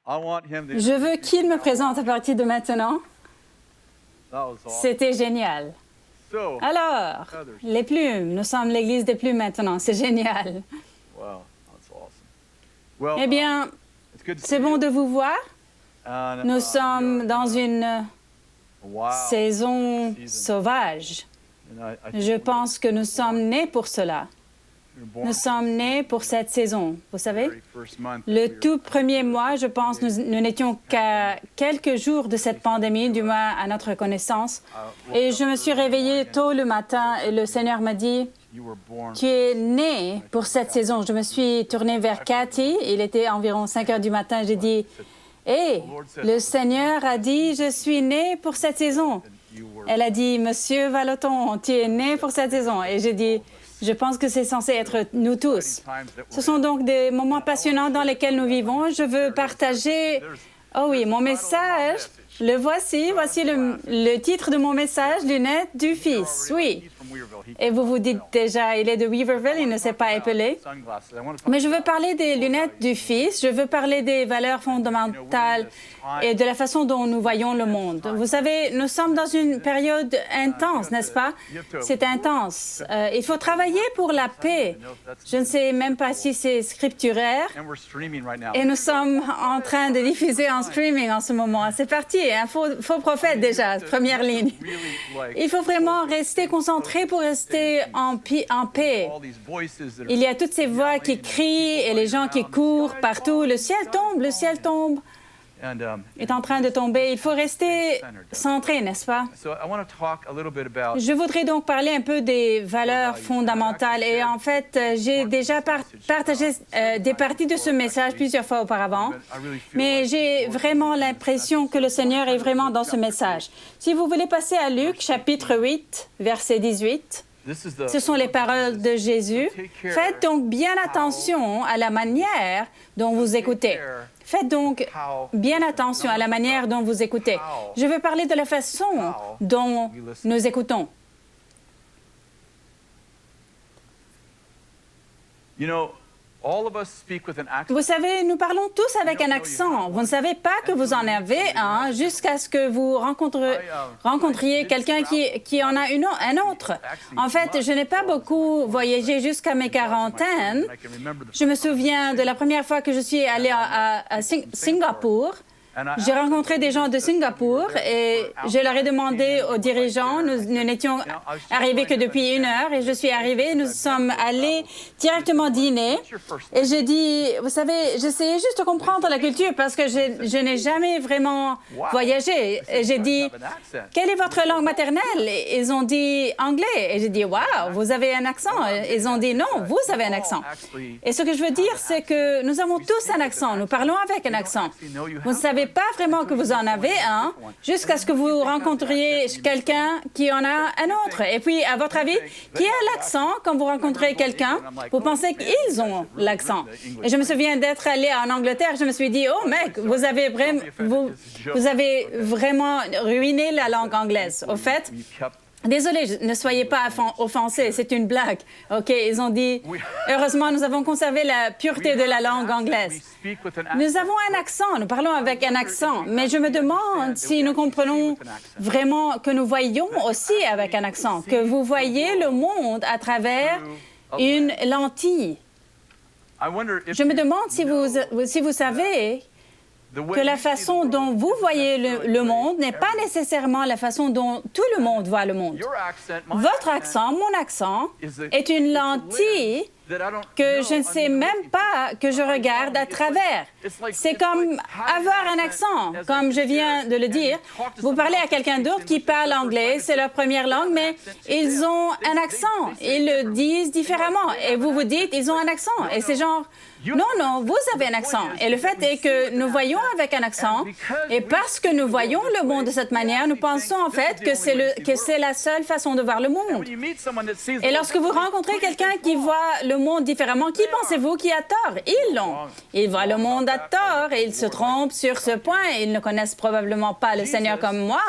Je veux qu'il me présente à partir de maintenant. C'était génial. Alors, les plumes, nous sommes l'église des plumes maintenant, c'est génial. Eh bien, c'est bon de vous voir. Nous sommes dans une saison sauvage. Je pense que nous sommes nés pour cela. Nous sommes nés pour cette saison, vous savez. Le tout premier mois, je pense, nous n'étions qu'à quelques jours de cette pandémie, du moins à notre connaissance. Et je me suis réveillée tôt le matin et le Seigneur m'a dit, « Tu es né pour cette saison. » Je me suis tournée vers Cathy. Il était environ 5 heures du matin. J'ai dit, « Hé, le Seigneur a dit, je suis né pour cette saison. » Elle a dit, « Monsieur Vallotton, tu es né pour cette saison. » Et j'ai dit, je pense que c'est censé être nous tous. Ce sont donc des moments passionnants dans lesquels nous vivons. Je veux partager, oh oui, mon message. Le voici. Voici le titre de mon message, Lunettes du Fils. Oui. Et vous vous dites déjà, il est de Weaverville, il ne s'est pas épelé. Mais je veux parler des lunettes du Fils. Je veux parler des valeurs fondamentales et de la façon dont nous voyons le monde. Vous savez, nous sommes dans une période intense, n'est-ce pas? C'est intense. Il faut travailler pour la paix. Je ne sais même pas si c'est scripturaire. Et nous sommes en train de diffuser en streaming en ce moment. C'est parti, un faux prophète déjà, première ligne. Il faut vraiment rester concentré pour rester en paix. Il y a toutes ces voix qui crient et les gens qui courent partout. Le ciel tombe est en train de tomber. Il faut rester centré, n'est-ce pas? Je voudrais donc parler un peu des valeurs fondamentales. Et en fait, j'ai déjà partagé des parties de ce message plusieurs fois auparavant. Mais j'ai vraiment l'impression que le Seigneur est vraiment dans ce message. Si vous voulez passer à Luc, chapitre 8, verset 18, ce sont les paroles de Jésus. Faites donc bien attention à la manière dont vous écoutez. Faites donc bien attention à la manière dont vous écoutez. Je veux parler de la façon dont nous écoutons. Vous savez, nous parlons tous avec un accent. Vous ne savez pas que vous en avez un jusqu'à ce que vous rencontriez quelqu'un qui en a un autre. En fait, je n'ai pas beaucoup voyagé jusqu'à mes quarantaines. Je me souviens de la première fois que je suis allée à Singapour. J'ai rencontré des gens de Singapour et je leur ai demandé aux dirigeants, nous n'étions arrivés que depuis 1 heure et je suis arrivée, nous sommes allés directement dîner et j'ai dit, vous savez, j'essayais juste de comprendre la culture parce que je n'ai jamais vraiment voyagé. Et j'ai dit, quelle est votre langue maternelle? Et ils ont dit anglais. Et j'ai dit, waouh, vous avez un accent. Ils ont dit non, vous avez un accent. Et ce que je veux dire, c'est que nous avons tous un accent, nous parlons avec un accent. Vous ne savez pas vraiment que vous en avez un jusqu'à ce que vous rencontriez quelqu'un qui en a un autre. Et puis, à votre avis, qui a l'accent quand vous rencontrez quelqu'un? Vous pensez qu'ils ont l'accent. Et je me souviens d'être allée en Angleterre, je me suis dit, oh mec, vous avez vraiment ruiné la langue anglaise. Au fait, désolé, ne soyez pas offensés, c'est une blague. OK, ils ont dit, heureusement, nous avons conservé la pureté de la langue anglaise. Nous avons un accent, nous parlons avec un accent, mais je me demande si nous comprenons vraiment que nous voyons aussi avec un accent, que vous voyez le monde à travers une lentille. Je me demande si vous savez que la façon dont vous voyez le monde n'est pas nécessairement la façon dont tout le monde voit le monde. Votre accent, mon accent, est une lentille que je ne sais même pas que je regarde à travers. C'est comme avoir un accent, comme je viens de le dire. Vous parlez à quelqu'un d'autre qui parle anglais, c'est leur première langue, mais ils ont un accent. Ils le disent différemment. Et vous vous dites, ils ont un accent. Et c'est genre, non, vous avez un accent. Et le fait est que nous voyons avec un accent. Et parce que nous voyons le monde de cette manière, nous pensons en fait que c'est la seule façon de voir le monde. Et lorsque vous rencontrez quelqu'un qui voit le monde différemment, qui pensez-vous qui a tort? Ils l'ont. Ils voient le monde à tort et ils se trompent sur ce point. Ils ne connaissent probablement pas le Seigneur comme moi.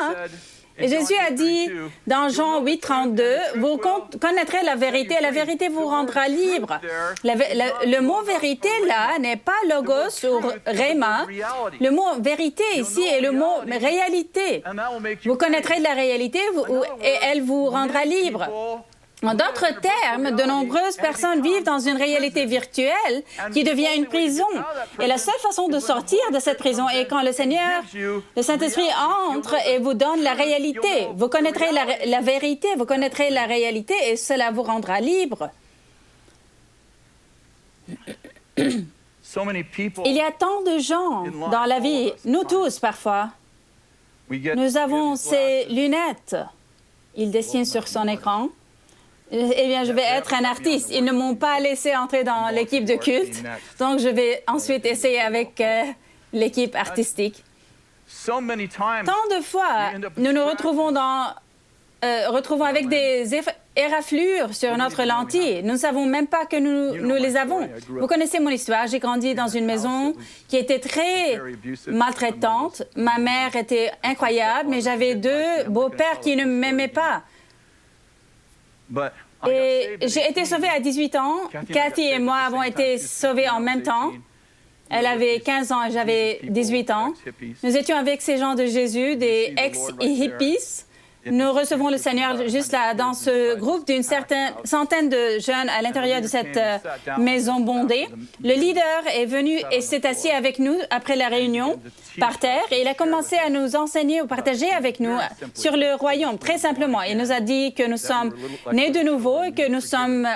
Et Jésus a dit dans Jean 8, 32, « Vous connaîtrez la vérité vous rendra libre. » Le mot « vérité » là n'est pas logos ou rhéma. Le mot « vérité » ici est le mot « réalité ». Vous connaîtrez la réalité et elle vous rendra libre. En d'autres termes, de nombreuses personnes vivent dans une réalité virtuelle qui devient une prison. Et la seule façon de sortir de cette prison est quand le Seigneur, le Saint-Esprit entre et vous donne la réalité. Vous connaîtrez la vérité, vous connaîtrez la réalité et cela vous rendra libre. Il y a tant de gens dans la vie, nous tous parfois. Nous avons ces lunettes. Il dessine sur son écran. Eh bien, je vais être un artiste. Ils ne m'ont pas laissé entrer dans l'équipe de culte, donc je vais ensuite essayer avec l'équipe artistique. Tant de fois, nous nous retrouvons avec des éraflures sur notre lentille. Nous ne savons même pas que nous les avons. Vous connaissez mon histoire. J'ai grandi dans une maison qui était très maltraitante. Ma mère était incroyable, mais j'avais deux beaux-pères qui ne m'aimaient pas. Et j'ai été sauvée à 18 ans. Cathy et moi avons été sauvés en même temps. Elle avait 15 ans et j'avais 18 ans. Nous étions avec ces gens de Jésus, des ex-hippies. Nous recevons le Seigneur juste là, dans ce groupe d'une centaine de jeunes à l'intérieur de cette maison bondée. Le leader est venu et s'est assis avec nous après la réunion par terre et il a commencé à nous enseigner ou partager avec nous sur le royaume, très simplement. Il nous a dit que nous sommes nés de nouveau et que nous sommes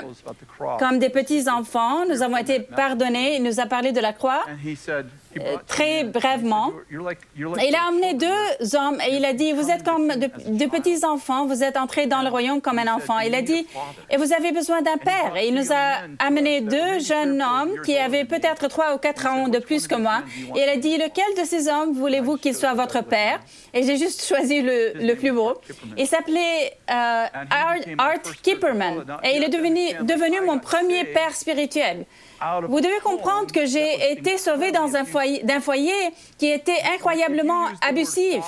comme des petits-enfants. Nous avons été pardonnés. Il nous a parlé de la croix. Très brièvement. Il a amené deux hommes et il a dit, vous êtes comme de petits enfants, vous êtes entrés dans le royaume comme un enfant. Il a dit, et vous avez besoin d'un père. Et il nous a amené deux jeunes hommes qui avaient peut-être 3 ou 4 ans de plus que moi. Et il a dit, lequel de ces hommes voulez-vous qu'il soit votre père? Et j'ai juste choisi le plus beau. Il s'appelait Art Kipperman. Et il est devenu mon premier père spirituel. Vous devez comprendre que j'ai été sauvée dans d'un foyer qui était incroyablement abusif.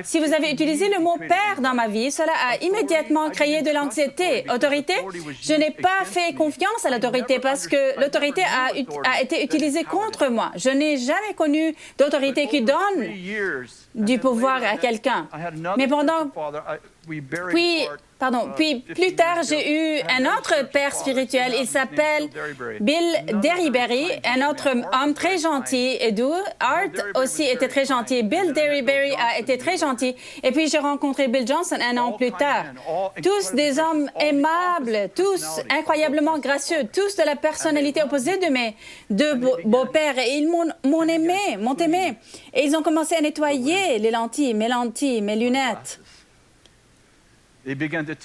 Si vous avez utilisé le mot « père » dans ma vie, cela a immédiatement créé de l'anxiété. Autorité, je n'ai pas fait confiance à l'autorité parce que l'autorité a été utilisée contre moi. Je n'ai jamais connu d'autorité qui donne du pouvoir à quelqu'un. Mais puis plus tard, j'ai eu un autre père spirituel. Il s'appelle Bill Derryberry, un autre homme très gentil et doux. Art aussi était très gentil. Bill Derryberry a été très gentil. Et puis, j'ai rencontré Bill Johnson un an plus tard. Tous des hommes aimables, tous incroyablement gracieux, tous de la personnalité opposée de mes deux beaux-pères. Et ils m'ont aimé. Et ils ont commencé à nettoyer mes lentilles, mes lunettes.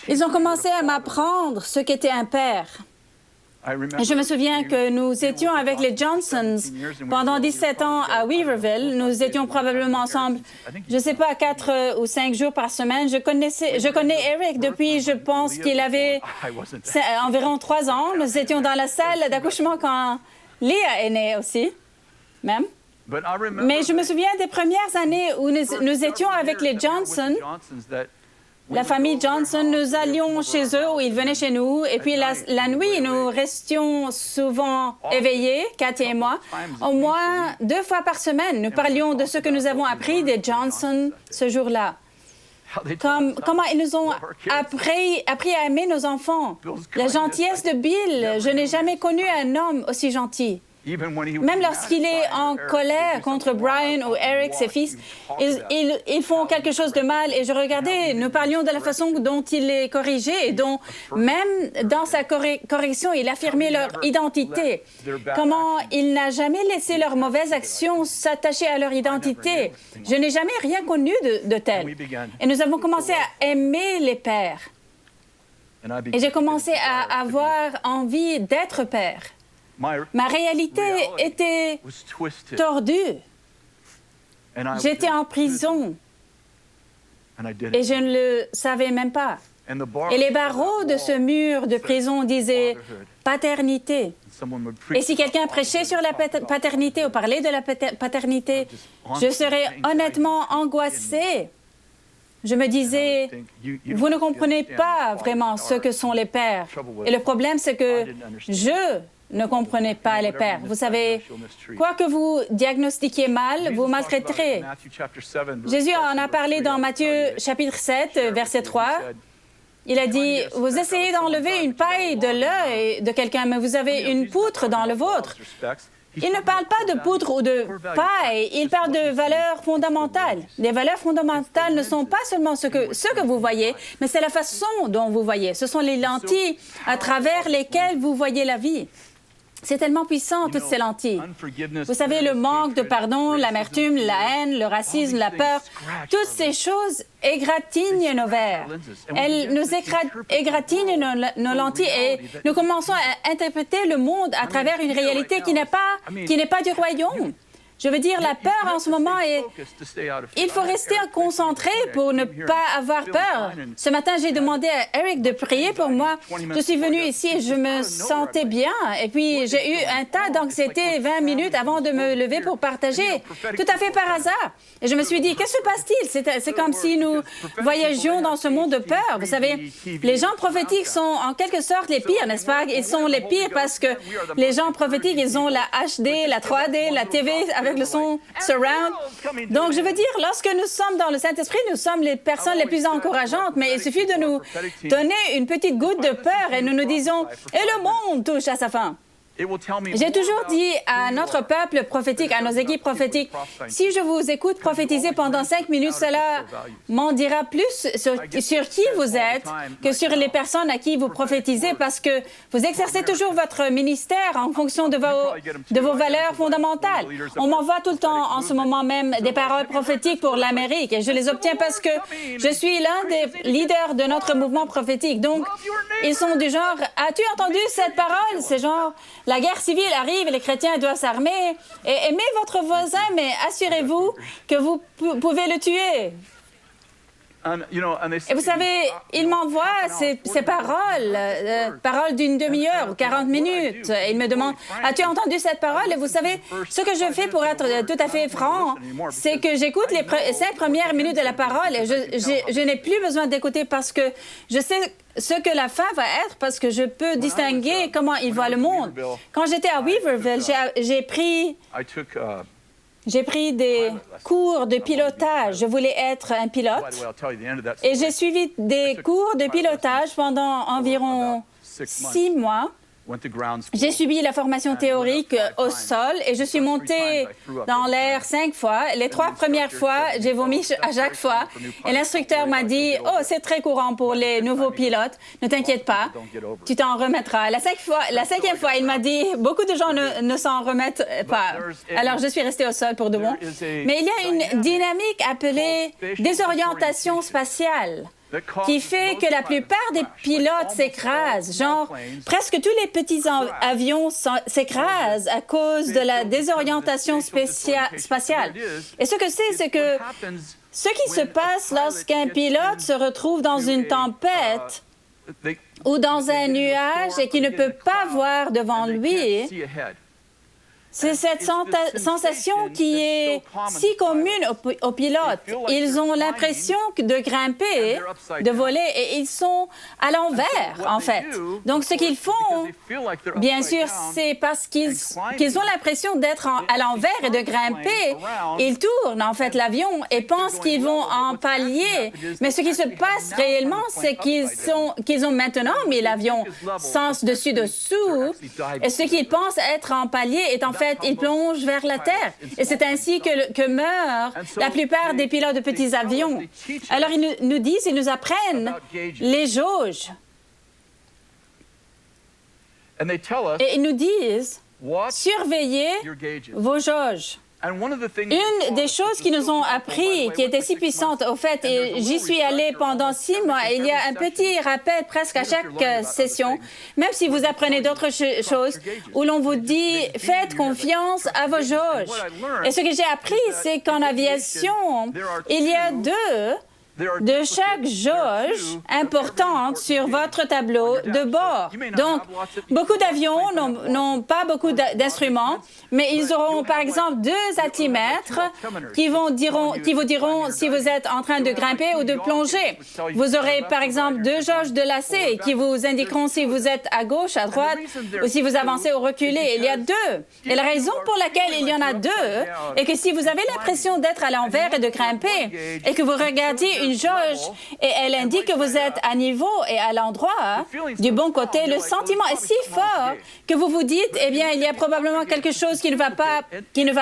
Ils ont commencé à m'apprendre ce qu'était un père. Et je me souviens que nous étions avec les Johnsons pendant 17 ans à Weaverville. Nous étions probablement ensemble, je ne sais pas, 4 ou 5 jours par semaine. Je connais Eric depuis, je pense qu'il avait environ 3 ans. Nous étions dans la salle d'accouchement quand Léa est née aussi, même. Mais je me souviens des premières années où nous étions avec les Johnsons. La famille Johnson, nous allions chez eux ou ils venaient chez nous. Et puis la nuit, nous restions souvent éveillés, Cathy et moi. Au moins 2 fois par semaine, nous parlions de ce que nous avons appris des Johnson ce jour-là. Comment ils nous ont appris à aimer nos enfants. La gentillesse de Bill. Je n'ai jamais connu un homme aussi gentil. Même lorsqu'il est en colère contre Brian ou Eric, ses fils, ils font quelque chose de mal. Et je regardais, nous parlions de la façon dont il les corrigeait et dont, même dans sa correction, il affirmait leur identité. Comment il n'a jamais laissé leurs mauvaises actions s'attacher à leur identité. Je n'ai jamais rien connu de tel. Et nous avons commencé à aimer les pères. Et j'ai commencé à avoir envie d'être père. Ma réalité était tordue. J'étais en prison et je ne le savais même pas. Et les barreaux de ce mur de prison disaient « paternité ». Et si quelqu'un prêchait sur la paternité ou parlait de la paternité, je serais honnêtement angoissée. Je me disais, vous ne comprenez pas vraiment ce que sont les pères. Et le problème, c'est que je ne comprenais pas les pères. Vous savez, quoi que vous diagnostiquiez mal, vous maltraiterez. Jésus en a parlé dans Matthieu chapitre 7, verset 3. Il a dit, vous essayez d'enlever une paille de l'œil de quelqu'un, mais vous avez une poutre dans le vôtre. Il ne parle pas de poutre ou de paille, il parle de valeurs fondamentales. Les valeurs fondamentales ne sont pas seulement ce que vous voyez, mais c'est la façon dont vous voyez. Ce sont les lentilles à travers lesquelles vous voyez la vie. C'est tellement puissant, toutes ces lentilles. Vous savez, le manque de pardon, l'amertume, la haine, le racisme, la peur, toutes ces choses égratignent nos verres. Elles nous égratignent nos lentilles et nous commençons à interpréter le monde à travers une réalité qui n'est pas du royaume. Je veux dire, la peur en ce moment est... Il faut rester concentré pour ne pas avoir peur. Ce matin, j'ai demandé à Eric de prier pour moi. Je suis venue ici et je me sentais bien. Et puis, j'ai eu un tas d'anxiété 20 minutes avant de me lever pour partager, tout à fait par hasard. Et je me suis dit, qu'est-ce qui se passe-t-il? C'est comme si nous voyagions dans ce monde de peur. Vous savez, les gens prophétiques sont en quelque sorte les pires, n'est-ce pas? Ils sont les pires parce que les gens prophétiques, ils ont la HD, la 3D, la TV avec le son surround. Donc, je veux dire, lorsque nous sommes dans le Saint-Esprit, nous sommes les personnes les plus encourageantes, mais il suffit de nous donner une petite goutte de peur et nous nous disons « Et le monde touche à sa fin ». J'ai toujours dit à notre peuple prophétique, à nos équipes prophétiques, si je vous écoute prophétiser pendant 5 minutes, cela m'en dira plus sur qui vous êtes que sur les personnes à qui vous prophétisez, parce que vous exercez toujours votre ministère en fonction de vos valeurs fondamentales. On m'envoie tout le temps, en ce moment même, des paroles prophétiques pour l'Amérique, et je les obtiens parce que je suis l'un des leaders de notre mouvement prophétique. Donc, ils sont du genre, as-tu entendu cette parole? C'est genre... La guerre civile arrive et les chrétiens doivent s'armer. Et aimez votre voisin, mais assurez-vous que vous pouvez le tuer. Et vous savez, il m'envoie ces paroles d'une demi-heure ou 40 minutes. Et il me demande, as-tu entendu cette parole? Et vous savez, ce que je fais pour être tout à fait franc, c'est que j'écoute les 5 premières minutes de la parole et je n'ai plus besoin d'écouter parce que je sais ce que la fin va être parce que je peux distinguer comment il voit le monde. Quand j'étais à Weaverville, j'ai pris des cours de pilotage. Je voulais être un pilote. Et j'ai suivi des cours de pilotage pendant environ 6 mois. J'ai suivi la formation théorique au sol et je suis montée dans l'air 5 fois. Les 3 premières fois, j'ai vomi à chaque fois. Et l'instructeur m'a dit, « Oh, c'est très courant pour les nouveaux pilotes. Ne t'inquiète pas, tu t'en remettras. » La 5e fois, il m'a dit, « Beaucoup de gens ne s'en remettent pas. » Alors, je suis restée au sol pour de bon. Mais il y a une dynamique appelée désorientation spatiale, qui fait que la plupart des pilotes s'écrasent. Genre, presque tous les petits avions s'écrasent à cause de la désorientation spatiale. Et ce que c'est que ce qui se passe lorsqu'un pilote se retrouve dans une tempête ou dans un nuage et qu'il ne peut pas voir devant lui, c'est cette sensation qui est si commune aux pilotes. Ils ont l'impression de grimper, de voler, et ils sont à l'envers, en fait. Donc, ce qu'ils font, bien sûr, c'est parce qu'ils ont l'impression d'être à l'envers et de grimper. Ils tournent, en fait, l'avion et pensent qu'ils vont en palier. Mais ce qui se passe réellement, c'est qu'ils ont maintenant mis l'avion sens dessus-dessous. Et ce qu'ils pensent être en palier est en fait, ils plongent vers la Terre. Et c'est ainsi que meurent la plupart des pilotes de petits avions. Alors, ils nous apprennent les jauges. Et ils nous disent, surveillez vos jauges. Une des choses qu'ils nous ont appris, qui était si puissante, au fait, et j'y suis allée pendant 6 mois, il y a un petit rappel presque à chaque session, même si vous apprenez d'autres choses, où l'on vous dit « Faites confiance à vos jauges ». Et ce que j'ai appris, c'est qu'en aviation, il y a 2 de chaque jauge importante sur votre tableau de bord. Donc, beaucoup d'avions n'ont pas beaucoup d'instruments, mais ils auront par exemple 2 altimètres qui vous diront si vous êtes en train de grimper ou de plonger. Vous aurez par exemple 2 jauges de lacets qui vous indiqueront si vous êtes à gauche, à droite, ou si vous avancez ou reculez. Il y a 2. Et la raison pour laquelle il y en a 2 est que si vous avez l'impression d'être à l'envers et de grimper, et que vous regardiez une jauge et elle indique que vous êtes à niveau et à l'endroit du bon côté, le sentiment est si fort que vous vous dites, eh bien, il y a probablement quelque chose qui ne va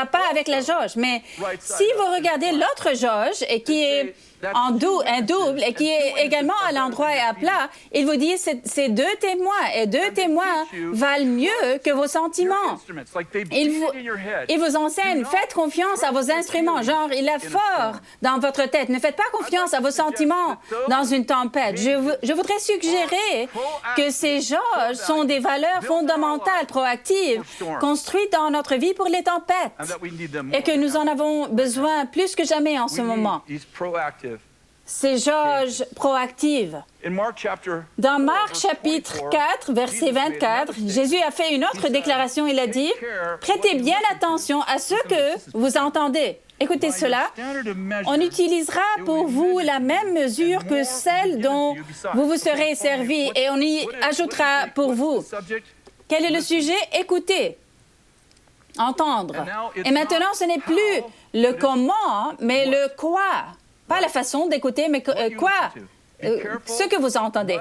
pas avec la jauge. Mais si vous regardez l'autre jauge et qui est un double et qui est également à l'endroit et à plat, il vous dit c'est 2 témoins et 2 témoins valent mieux que vos sentiments. Il vous enseigne, faites confiance à vos instruments, genre il est fort dans votre tête. Ne faites pas confiance à vos sentiments dans une tempête. Je voudrais suggérer que ces jauges sont des valeurs fondamentales, proactives, construites dans notre vie pour les tempêtes et que nous en avons besoin plus que jamais en ce moment. Ces jauges proactives. Dans Marc chapitre 4, verset 24, Jésus a fait une autre déclaration. Il a dit, « Prêtez bien attention à ce que vous entendez. » Écoutez cela. « On utilisera pour vous la même mesure que celle dont vous vous serez servi et on y ajoutera pour vous. » Quel est le sujet? Écoutez. Entendre. Et maintenant, ce n'est plus le comment, mais le quoi. Pas la façon d'écouter, mais quoi? Ce que vous entendez.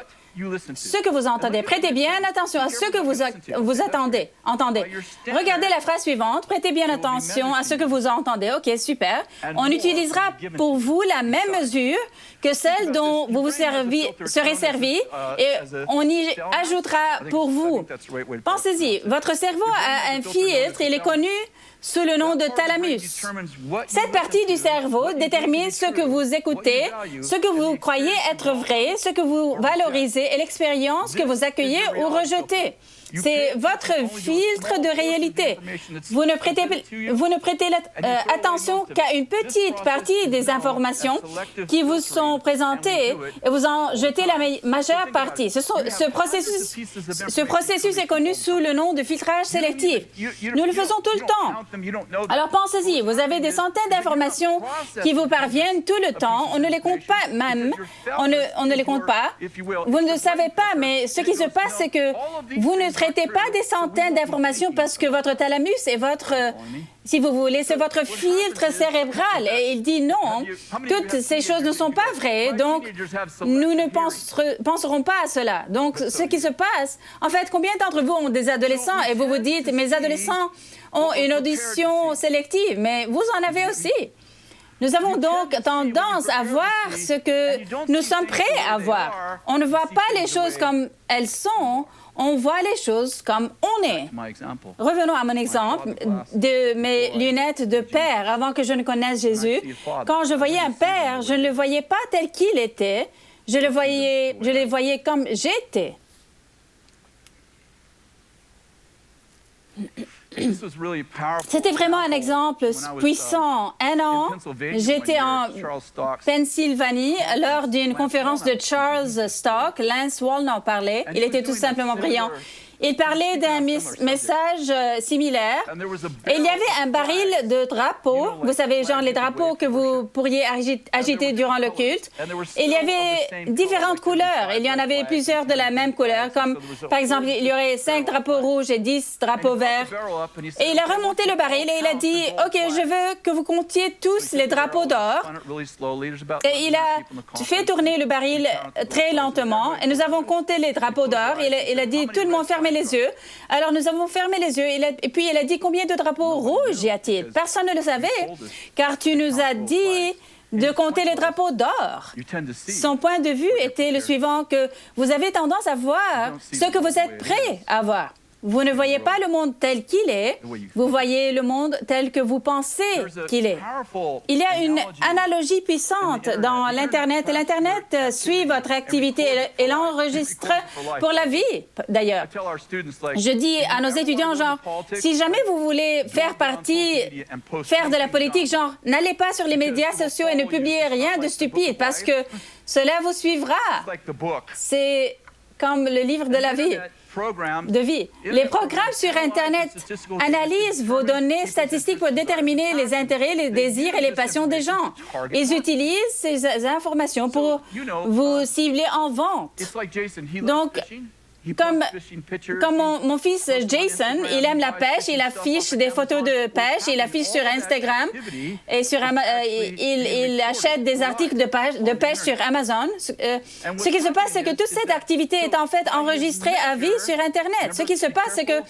Ce que vous entendez. Prêtez bien attention à ce que vous attendez. Entendez. Regardez la phrase suivante. Prêtez bien attention à ce que vous entendez. OK, super. On utilisera pour vous la même mesure que celle dont vous serez servi et on y ajoutera pour vous. Pensez-y. Votre cerveau a un filtre. Il est connu sous le nom de thalamus. Cette partie du cerveau détermine ce que vous écoutez, ce que vous croyez être vrai, ce que vous valorisez et l'expérience que vous accueillez ou rejetez. C'est votre filtre de réalité. Vous ne prêtez attention qu'à une petite partie des informations qui vous sont présentées et vous en jetez la majeure partie. Ce processus est connu sous le nom de filtrage sélectif. Nous le faisons tout le temps. Alors pensez-y, vous avez des centaines d'informations qui vous parviennent tout le temps. On ne les compte pas même. On ne les compte pas. Vous ne le savez pas, mais ce qui se passe, c'est que vous ne traitez pas des centaines d'informations parce que votre thalamus est si vous voulez, c'est votre filtre cérébral. Et il dit non, toutes ces choses ne sont pas vraies, donc nous ne penserons pas à cela. Donc, ce qui se passe, en fait, combien d'entre vous ont des adolescents et vous vous dites, mes adolescents ont une audition sélective, mais vous en avez aussi. Nous avons donc tendance à voir ce que nous sommes prêts à voir. On ne voit pas les choses comme elles sont, on voit les choses comme on est. Revenons à mon exemple de mes lunettes de père avant que je ne connaisse Jésus. Quand je voyais un père, je ne le voyais pas tel qu'il était, je les voyais comme j'étais. C'était vraiment un exemple puissant. Un an, j'étais en Pennsylvanie lors d'une conférence de Charles Stock. Lance Wall en parlait. Il était tout simplement brillant. Il parlait d'un message similaire. Et il y avait un baril de drapeaux, vous savez, genre les drapeaux que vous pourriez agiter durant le culte. Et il y avait différentes couleurs. Il y en avait plusieurs de la même couleur, comme par exemple, il y aurait 5 drapeaux rouges et 10 drapeaux verts. Et il a remonté le baril et il a dit, « OK, je veux que vous comptiez tous les drapeaux d'or. » Et il a fait tourner le baril très lentement. Et nous avons compté les drapeaux d'or. Il a dit, « Tout le monde ferme les yeux. » Alors, nous avons fermé les yeux. Et puis, il a dit, combien de drapeaux rouges y a-t-il? Personne ne le savait, car tu nous as dit de compter les drapeaux d'or. Son point de vue était le suivant, que vous avez tendance à voir ce que vous êtes prêt à voir. vous ne voyez pas le monde tel qu'il est, vous voyez le monde tel que vous pensez qu'il est. Il y a une analogie puissante dans l'Internet. Et l'Internet suit votre activité et l'enregistre pour la vie, d'ailleurs. Je dis à nos étudiants, genre, si jamais vous voulez faire de la politique, genre, n'allez pas sur les médias sociaux et ne publiez rien de stupide parce que cela vous suivra. C'est comme le livre de la vie. Les programmes sur Internet analysent vos données statistiques pour déterminer les intérêts, les désirs et les passions des gens. Ils utilisent ces informations pour vous cibler en vente. Donc, comme mon fils Jason, il aime la pêche, il affiche des photos de pêche, il affiche sur Instagram et il achète des articles de pêche sur Amazon. Ce qui se passe, c'est que toute cette activité est en fait enregistrée à vie sur Internet. Ce qui se passe, c'est que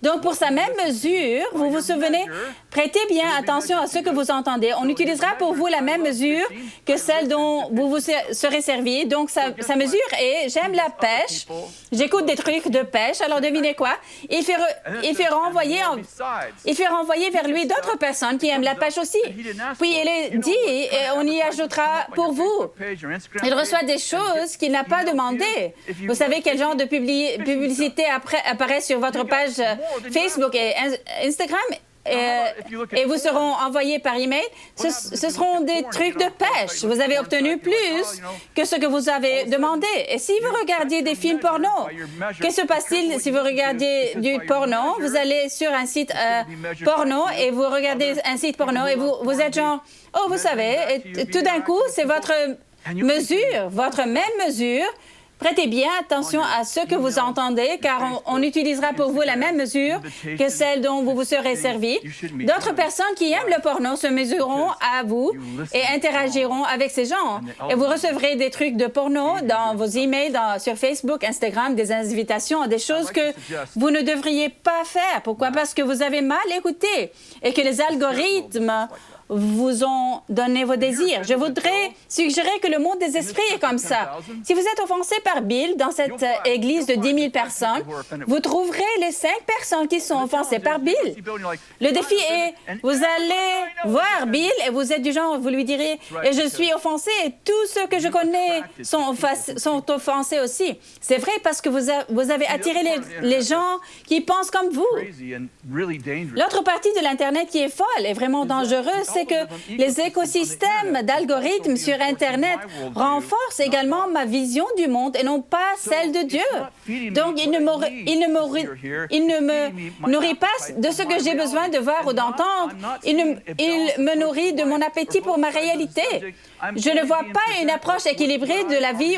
donc, pour sa même mesure, vous vous souvenez, prêtez bien attention à ce que vous entendez. On utilisera pour vous la même mesure que celle dont vous vous serez servi. Donc, sa mesure est, j'aime la pêche, j'écoute des trucs de pêche, alors devinez quoi? Il fait renvoyer vers lui d'autres personnes qui aiment la pêche aussi. Puis, il est dit, et on y ajoutera pour vous. Il reçoit des choses qu'il n'a pas demandées. Vous savez quel genre de publicité apparaît sur votre page Facebook et Instagram et vous seront envoyés par email, ce seront des trucs de pêche. Vous avez obtenu plus que ce que vous avez demandé. Et si vous regardiez des films porno, que se passe-t-il si vous regardez du porno? Vous allez sur un site porno et vous regardez un site porno et vous êtes genre, oh, vous savez, et tout d'un coup, c'est votre mesure, votre même mesure. Prêtez bien attention à ce que vous entendez, car on utilisera pour vous la même mesure que celle dont vous vous serez servi. D'autres personnes qui aiment le porno se mesureront à vous et interagiront avec ces gens. Et vous recevrez des trucs de porno dans vos emails, sur Facebook, Instagram, des invitations, des choses que vous ne devriez pas faire. Pourquoi? Parce que vous avez mal écouté et que les algorithmes vous ont donné vos désirs. Je voudrais suggérer que le monde des esprits est comme ça. Si vous êtes offensé par Bill dans cette église de 10 000 personnes, vous trouverez les 5 personnes qui sont offensées par Bill. Le défi est, vous allez voir Bill et vous êtes du genre, vous lui direz, et je suis offensé et tous ceux que je connais sont offensés aussi. C'est vrai parce que vous avez attiré les gens qui pensent comme vous. L'autre partie de l'Internet qui est folle et vraiment dangereuse, c'est que les écosystèmes d'algorithmes sur Internet renforcent également ma vision du monde et non pas celle de Dieu. Donc, il ne me nourrit pas de ce que j'ai besoin de voir ou d'entendre. Il me nourrit de mon appétit pour ma réalité. Je ne vois pas une approche équilibrée de la vie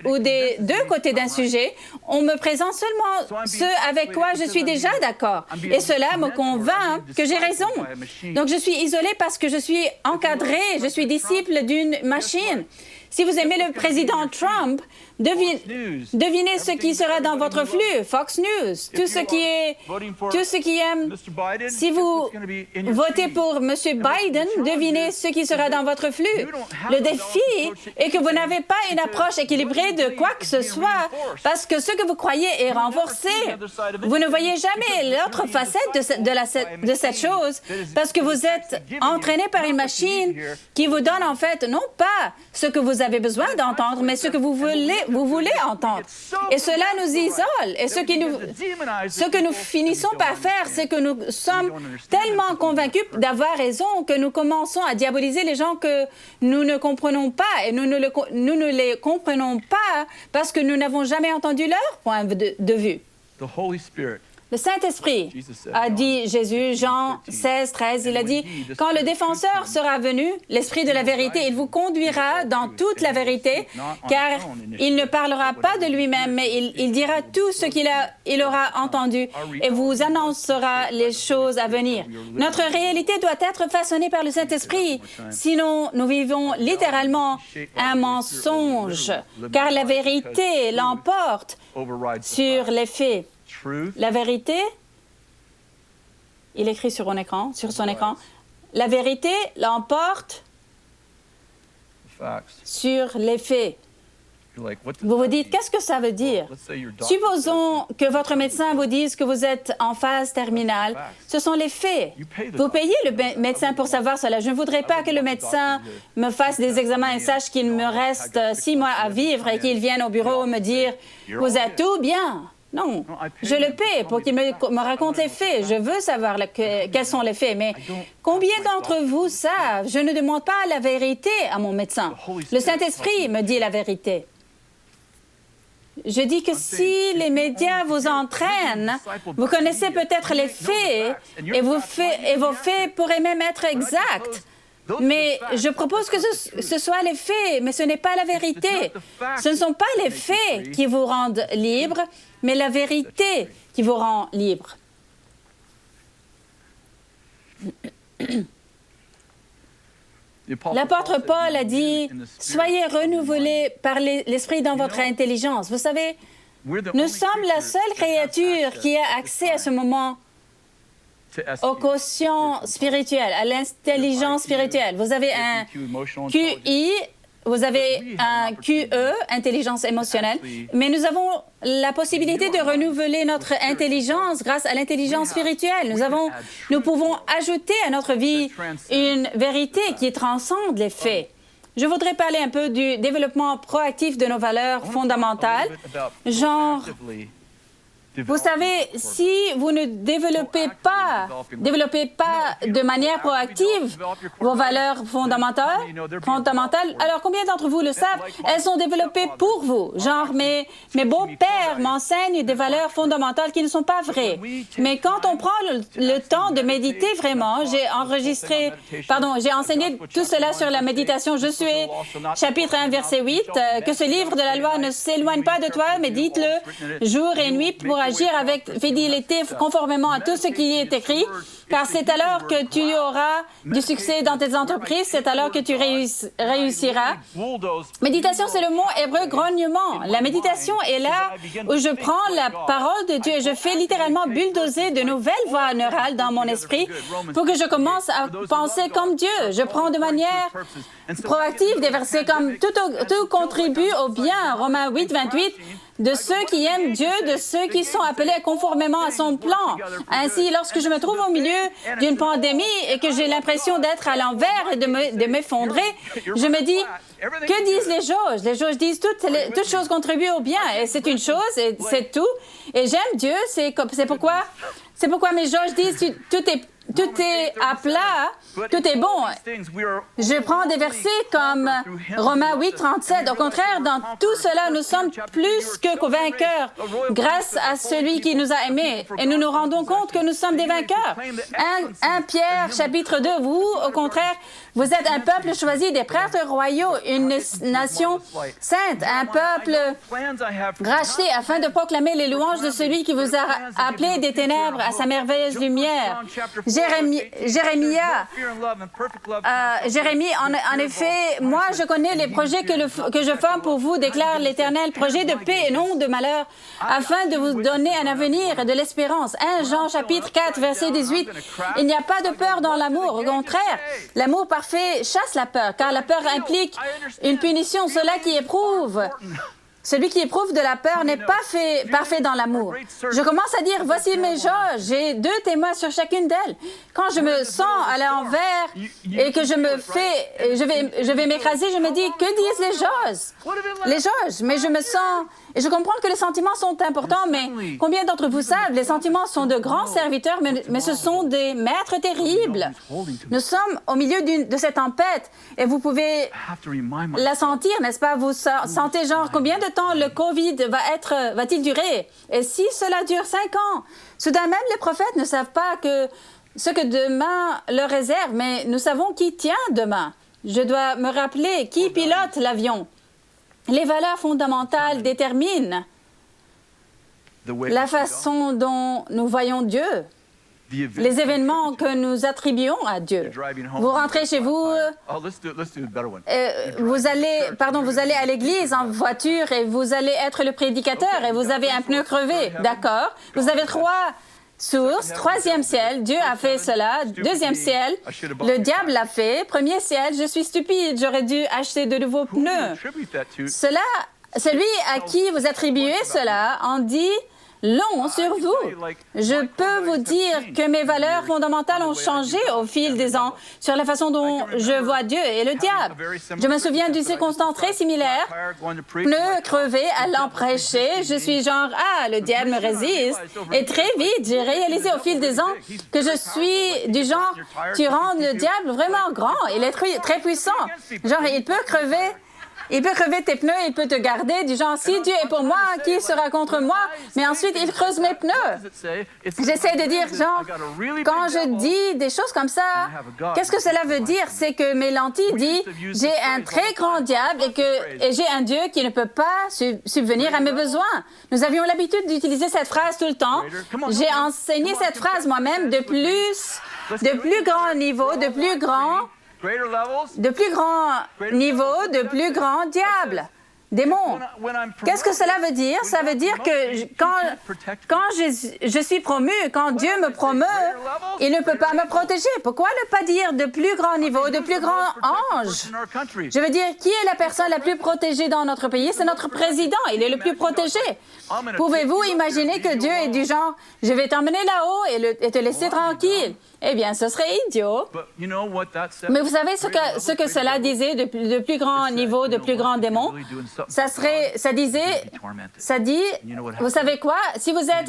ou des deux côtés d'un sujet. On me présente seulement ce avec quoi je suis déjà d'accord. Et cela me convainc que j'ai raison. Donc, je suis isolée parce que je suis encadrée, je suis disciple d'une machine. Si vous aimez le président Trump, devinez ce qui sera dans votre flux, Fox News, tout ce qui aime. Si vous votez pour M. Biden, devinez ce qui sera dans votre flux. Le défi est que vous n'avez pas une approche équilibrée de quoi que ce soit, parce que ce que vous croyez est renforcé. Vous ne voyez jamais l'autre facette de cette chose, parce que vous êtes entraîné par une machine qui vous donne en fait non pas ce que vous avez besoin d'entendre, mais ce que vous voulez entendre. Et cela nous isole. Et ce que nous finissons par faire, c'est que nous sommes tellement convaincus d'avoir raison que nous commençons à diaboliser les gens que nous ne comprenons pas. Et nous ne les comprenons pas parce que nous n'avons jamais entendu leur point de vue. Le Saint-Esprit, a dit Jésus, Jean 16, 13, il a dit, « Quand le défenseur sera venu, l'Esprit de la vérité, il vous conduira dans toute la vérité, car il ne parlera pas de lui-même, mais il dira tout ce qu'il aura entendu et vous annoncera les choses à venir. » Notre réalité doit être façonnée par le Saint-Esprit, sinon nous vivons littéralement un mensonge, car la vérité l'emporte sur les faits. La vérité, il écrit sur son écran, la vérité l'emporte sur les faits. Vous vous dites, qu'est-ce que ça veut dire? Supposons que votre médecin vous dise que vous êtes en phase terminale. Ce sont les faits. Vous payez le médecin pour savoir cela. Je ne voudrais pas que le médecin me fasse des examens et sache qu'il me reste 6 mois à vivre et qu'il vienne au bureau me dire, vous êtes tout bien. Non, je le paie pour qu'il me raconte les faits. Je veux savoir quels sont les faits, mais combien d'entre vous savent? Je ne demande pas la vérité à mon médecin. Le Saint-Esprit me dit la vérité. Je dis que si les médias vous entraînent, vous connaissez peut-être les faits et vos faits pourraient même être exacts. Mais je propose que ce soit les faits, mais ce n'est pas la vérité. Ce ne sont pas les faits qui vous rendent libre, mais la vérité qui vous rend libre. L'apôtre Paul a dit, « Soyez renouvelés par l'Esprit dans votre intelligence. » Vous savez, nous sommes la seule créature qui a accès à ce moment au quotient spirituel, à l'intelligence spirituelle. Vous avez un QI, vous avez un QE, intelligence émotionnelle, mais nous avons la possibilité de renouveler notre intelligence grâce à l'intelligence spirituelle. Nous pouvons ajouter à notre vie une vérité qui transcende les faits. Je voudrais parler un peu du développement proactif de nos valeurs fondamentales, genre... Vous savez, si vous ne développez pas de manière proactive vos valeurs fondamentales, alors combien d'entre vous le savent? Elles sont développées pour vous. Genre, mes beaux-pères m'enseignent des valeurs fondamentales qui ne sont pas vraies. Mais quand on prend le temps de méditer vraiment, j'ai enseigné tout cela sur la méditation. Je suis chapitre 1, verset 8, que ce livre de la loi ne s'éloigne pas de toi, mais dites-le jour et nuit pour agir avec fidélité conformément à tout ce qui est écrit, car c'est alors que tu auras du succès dans tes entreprises, c'est alors que tu réussiras. Méditation, c'est le mot hébreu grognement. La méditation est là où je prends la parole de Dieu et je fais littéralement bulldozer de nouvelles voies neurales dans mon esprit pour que je commence à penser comme Dieu. Je prends de manière proactive des versets comme « Tout contribue au bien », Romains 8, 28, de ceux qui aiment Dieu, de ceux qui sont appelés conformément à son plan. Ainsi, lorsque je me trouve au milieu d'une pandémie et que j'ai l'impression d'être à l'envers et de m'effondrer, je me dis, que disent les jauges? Les jauges disent toutes choses contribuent au bien, et c'est une chose, et c'est tout. Et j'aime Dieu, c'est pourquoi mes jauges disent tout est à plat, tout est bon. Je prends des versets comme Romains 8, 37. Au contraire, dans tout cela, nous sommes plus que vainqueurs grâce à celui qui nous a aimés. Et nous nous rendons compte que nous sommes des vainqueurs. 1 Pierre, chapitre 2, vous, au contraire, vous êtes un peuple choisi, des prêtres royaux, une nation sainte, un peuple racheté afin de proclamer les louanges de celui qui vous a appelé des ténèbres à sa merveilleuse lumière. Jérémie, en effet, moi, je connais les projets que je forme pour vous, déclare l'Éternel, projets de paix et non de malheur, afin de vous donner un avenir et de l'espérance. 1 Jean, chapitre 4, verset 18, il n'y a pas de peur dans l'amour. Au contraire, l'amour parfait chasse la peur, car la peur implique une punition. Cela qui éprouve... Celui qui éprouve de la peur n'est pas parfait dans l'amour. Je commence à dire, voici mes jauges, j'ai 2 témoins sur chacune d'elles. Quand je me sens à l'envers et que je vais m'écraser, je me dis, que disent les jauges? Les jauges, mais je me sens, et je comprends que les sentiments sont importants, mais combien d'entre vous savent, les sentiments sont de grands serviteurs, mais ce sont des maîtres terribles. Nous sommes au milieu de cette tempête, et vous pouvez la sentir, n'est-ce pas? Vous sentez genre, combien de temps le COVID va-t-il durer? Et si cela dure 5 ans? Soudain même, les prophètes ne savent pas ce que demain leur réserve, mais nous savons qui tient demain. Je dois me rappeler qui pilote l'avion. Les valeurs fondamentales déterminent la façon dont nous voyons Dieu, les événements que nous attribuons à Dieu. Vous rentrez chez vous, vous allez à l'église en voiture et vous allez être le prédicateur et vous avez un pneu crevé, d'accord? Vous avez 3 sources. 3e ciel, Dieu a fait cela. 2e ciel, le diable l'a fait. 1er ciel, je suis stupide, j'aurais dû acheter de nouveaux pneus. celui à qui vous attribuez cela en dit long sur vous. Je peux vous dire que mes valeurs fondamentales ont changé au fil des ans sur la façon dont je vois Dieu et le diable. Je me souviens d'une circonstance très similaire. Pneus crevés, allant prêcher, je suis genre, le diable me résiste. Et très vite, j'ai réalisé au fil des ans que je suis du genre, tu rends le diable vraiment grand. Il est très puissant. Genre, il peut crever tes pneus, il peut te garder, du genre, si Dieu est pour moi, qui sera contre moi? Mais ensuite, il creuse mes pneus. J'essaie de dire, genre, quand je dis des choses comme ça, qu'est-ce que cela veut dire? C'est que mes lentilles disent, j'ai un très grand diable et j'ai un Dieu qui ne peut pas subvenir à mes besoins. Nous avions l'habitude d'utiliser cette phrase tout le temps. J'ai enseigné cette phrase moi-même de plus grand niveau, de plus grand niveau, de plus grand diable, démon. Qu'est-ce que cela veut dire? Ça veut dire que quand je suis promu, quand Dieu me promeut, il ne peut pas me protéger. Pourquoi ne pas dire de plus grand niveau, de plus grand ange? Je veux dire, qui est la personne la plus protégée dans notre pays? C'est notre président. Il est le plus protégé. Pouvez-vous imaginer que Dieu est du genre, je vais t'emmener là-haut et te laisser tranquille? Eh bien, ce serait idiot. Mais vous savez ce que cela disait de plus grand niveau, de plus grand démon? Ça dit, vous savez quoi? Si vous faites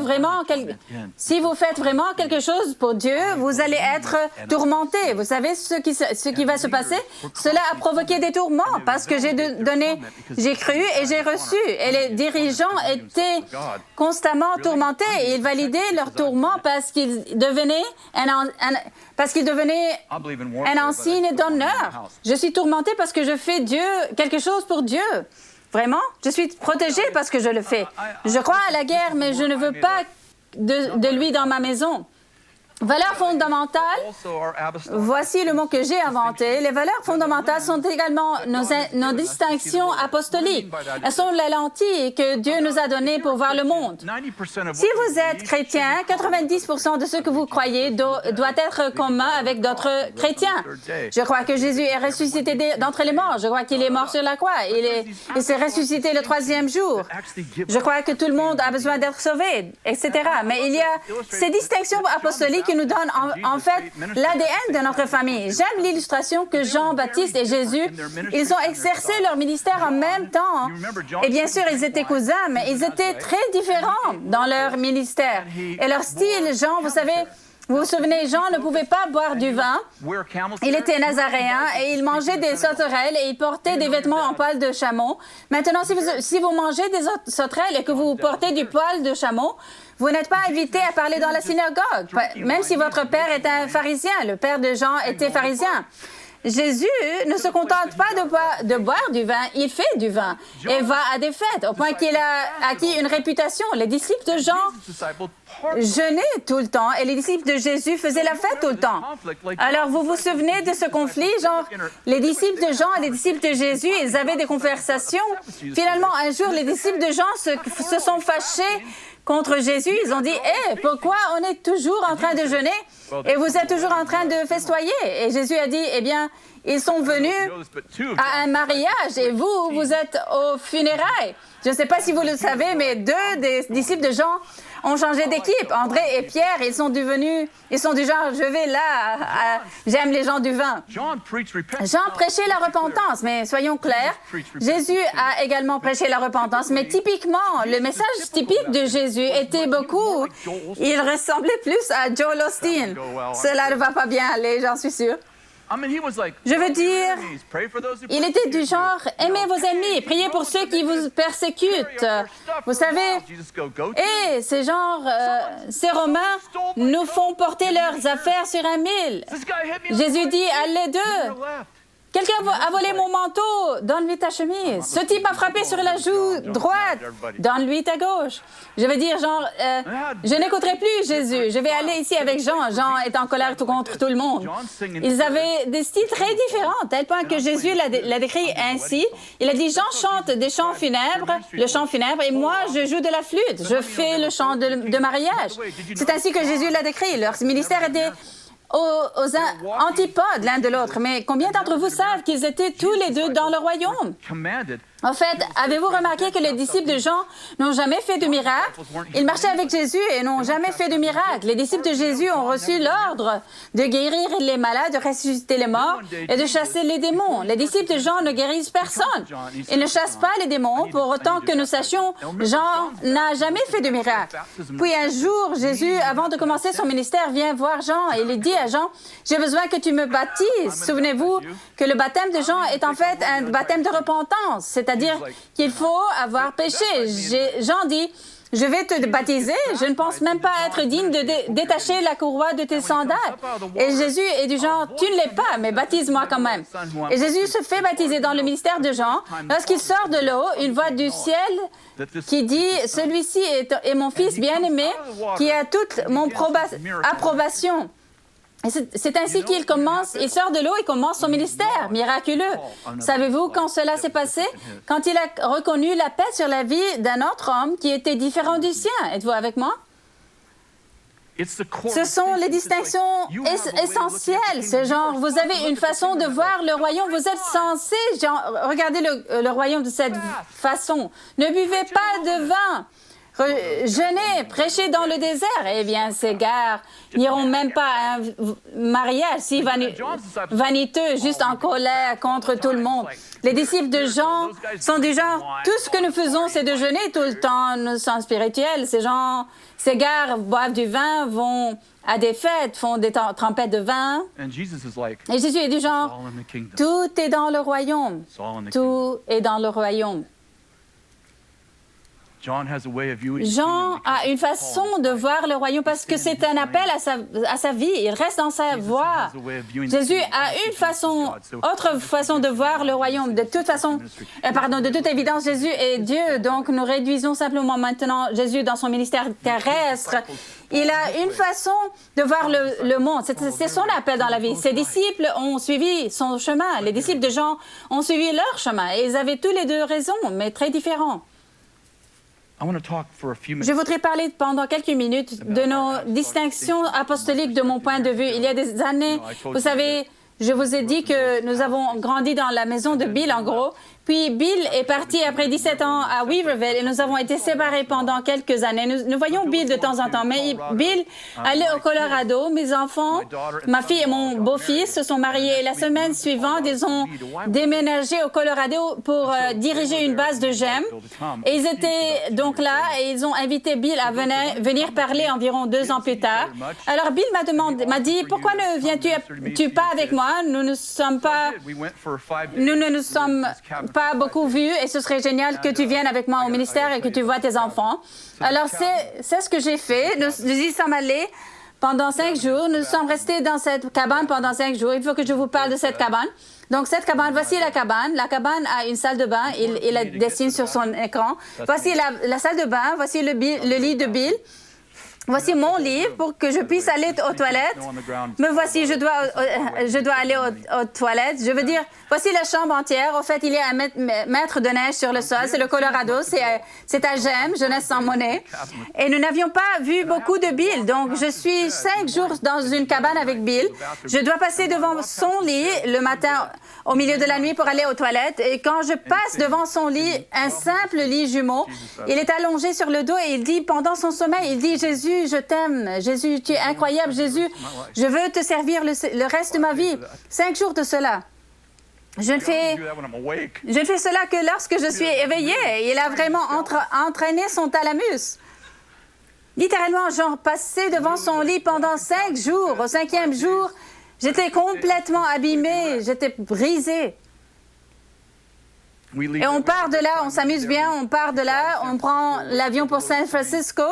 vraiment quelque chose pour Dieu, vous allez être tourmenté. Vous savez ce qui va se passer? Cela a provoqué des tourments parce que j'ai cru et j'ai reçu. Et les dirigeants étaient constamment tourmentés et ils validaient leurs tourments parce qu'ils devenaient un insigne d'honneur. Je suis tourmentée parce que je fais quelque chose pour Dieu. Vraiment, je suis protégée parce que je le fais. Je crois à la guerre, mais je ne veux pas de lui dans ma maison. Valeurs fondamentales, voici le mot que j'ai inventé. Les valeurs fondamentales sont également nos distinctions apostoliques. Elles sont la lentille que Dieu nous a donnée pour voir le monde. Si vous êtes chrétien, 90% de ce que vous croyez doit être commun avec d'autres chrétiens. Je crois que Jésus est ressuscité d'entre les morts. Je crois qu'il est mort sur la croix. Il s'est ressuscité le 3e jour. Je crois que tout le monde a besoin d'être sauvé, etc. Mais il y a ces distinctions apostoliques qui nous donne en fait l'ADN de notre famille. J'aime l'illustration que Jean-Baptiste et Jésus, ils ont exercé leur ministère en même temps. Et bien sûr, ils étaient cousins, mais ils étaient très différents dans leur ministère. Et leur style, Jean, vous vous souvenez, Jean ne pouvait pas boire du vin. Il était nazaréen et il mangeait des sauterelles et il portait des vêtements en poil de chameau. Maintenant, si vous mangez des sauterelles et que vous portez du poil de chameau, vous n'êtes pas invité à parler dans la synagogue, même si votre père est un pharisien. Le père de Jean était pharisien. Jésus ne se contente pas de boire du vin, il fait du vin et va à des fêtes, au point qu'il a acquis une réputation. Les disciples de Jean jeûnaient tout le temps et les disciples de Jésus faisaient la fête tout le temps. Alors, vous vous souvenez de ce conflit? Genre, les disciples de Jean et les disciples de Jésus, ils avaient des conversations. Finalement, un jour, les disciples de Jean se sont fâchés contre Jésus. Ils ont dit, « pourquoi on est toujours en train de jeûner et vous êtes toujours en train de festoyer? » Et Jésus a dit, « Eh bien, ils sont venus à un mariage et vous êtes aux funérailles. » Je ne sais pas si vous le savez, mais 2 des disciples de Jean ont changé d'équipe. André et Pierre, ils sont du genre, je vais là, j'aime les gens du vin. Jean prêchait la repentance, mais soyons clairs, Jésus a également prêché la repentance, mais typiquement, le message typique de Jésus était beaucoup, il ressemblait plus à Joel Osteen. Cela ne va pas bien aller, j'en suis sûre. Je veux dire, il était du genre, aimez vos ennemis, priez pour ceux qui vous persécutent. Vous savez, ces Romains nous font porter leurs affaires sur un mille. Jésus dit, allez d'eux. Quelqu'un a volé mon manteau, donne-lui ta chemise. Ce type a frappé sur la joue droite, donne-lui ta gauche. Je veux dire, je n'écouterai plus Jésus. Je vais aller ici avec Jean. Jean est en colère contre tout le monde. Ils avaient des styles très différents, à tel point que Jésus l'a décrit ainsi. Il a dit, Jean chante des chants funèbres, le chant funèbre, et moi, je joue de la flûte. Je fais le chant de mariage. C'est ainsi que Jésus l'a décrit. Leur ministère était aux antipodes l'un de l'autre. Mais combien d'entre vous savent qu'ils étaient tous les deux dans le royaume? En fait, avez-vous remarqué que les disciples de Jean n'ont jamais fait de miracle? Ils marchaient avec Jésus et n'ont jamais fait de miracle. Les disciples de Jésus ont reçu l'ordre de guérir les malades, de ressusciter les morts et de chasser les démons. Les disciples de Jean ne guérissent personne. Ils ne chassent pas les démons. Pour autant que nous sachions, Jean n'a jamais fait de miracle. Puis un jour, Jésus, avant de commencer son ministère, vient voir Jean et il dit à Jean, « J'ai besoin que tu me baptises. » Souvenez-vous que le baptême de Jean est en fait un baptême de repentance, c'est-à-dire qu'il faut avoir péché. Jean dit, « Je vais te baptiser, je ne pense même pas être digne de détacher la courroie de tes sandales. » Et Jésus est du genre, « Tu ne l'es pas, mais baptise-moi quand même. » Et Jésus se fait baptiser dans le ministère de Jean. Lorsqu'il sort de l'eau, une voix du ciel qui dit, « Celui-ci est mon fils bien-aimé, qui a toute mon approbation. » C'est ainsi qu'il commence, il sort de l'eau et commence son ministère miraculeux. Savez-vous quand cela s'est passé? Quand il a reconnu la paix sur la vie d'un autre homme qui était différent du sien. Êtes-vous avec moi? Ce sont les distinctions essentielles. C'est genre, vous avez une façon de voir le royaume, vous êtes censé, regardez le royaume de cette façon. Ne buvez pas de vin. Jeûnez, prêchez dans le désert. Eh bien, ces gars n'iront même pas à un mariage si vaniteux, juste en colère contre tout le monde. Les disciples de Jean sont du genre, tout ce que nous faisons, c'est de jeûner tout le temps. Nous sommes spirituels. Ces gars boivent du vin, vont à des fêtes, font des trempettes de vin. Et Jésus est du genre, tout est dans le royaume. Tout est dans le royaume. Jean a une façon de voir le royaume parce que c'est un appel à sa vie. Il reste dans sa voie. Jésus a une autre façon de voir le royaume. De toute évidence, Jésus est Dieu. Donc, nous réduisons simplement maintenant Jésus dans son ministère terrestre. Il a une façon de voir le monde. C'est son appel dans la vie. Ses disciples ont suivi son chemin. Les disciples de Jean ont suivi leur chemin. Et ils avaient tous les deux raison, mais très différents. Je voudrais parler pendant quelques minutes de nos distinctions apostoliques de mon point de vue. Il y a des années, vous savez, je vous ai dit que nous avons grandi dans la maison de Bill, en gros. Puis Bill est parti après 17 ans à Weaverville et nous avons été séparés pendant quelques années. Nous voyons Bill de temps en temps, mais Bill allait au Colorado. Mes enfants, ma fille et mon beau-fils se sont mariés et la semaine suivante, ils ont déménagé au Colorado pour diriger une base de GEM. Et ils étaient donc là et ils ont invité Bill à venir parler environ 2 ans plus tard. Alors Bill m'a dit, pourquoi ne viens-tu pas avec moi? Nous ne nous sommes pas beaucoup vus et ce serait génial que tu viennes avec moi au ministère et que tu vois tes enfants. Alors, c'est ce que j'ai fait. Nous y sommes allés pendant 5 jours. Nous sommes restés dans cette cabane pendant 5 jours. Il faut que je vous parle de cette cabane. Donc, cette cabane, voici la cabane. La cabane a une salle de bain. Il la dessine sur son écran. Voici la salle de bain. Voici le lit de Bill. Voici mon livre pour que je puisse aller aux toilettes. Me voici, je dois aller aux toilettes. Je veux dire, voici la chambre entière. Au fait, il y a un mètre de neige sur le sol. C'est le Colorado. C'est à GEM, Jeunesse sans monnaie. Et nous n'avions pas vu beaucoup de Bill. Donc, je suis 5 jours dans une cabane avec Bill. Je dois passer devant son lit le matin au milieu de la nuit pour aller aux toilettes. Et quand je passe devant son lit, un simple lit jumeau, il est allongé sur le dos et il dit, pendant son sommeil, il dit, « Jésus, je t'aime. Jésus, tu es incroyable. Jésus, je veux te servir le reste de ma vie. » 5 jours de cela. Je ne fais cela que lorsque je suis éveillée. Il a vraiment entraîné son thalamus. Littéralement, j'en passais devant son lit pendant 5 jours. Au 5e jour, j'étais complètement abîmée. J'étais brisée. Et on part de là, on s'amuse bien, on part de là, on prend l'avion pour San Francisco.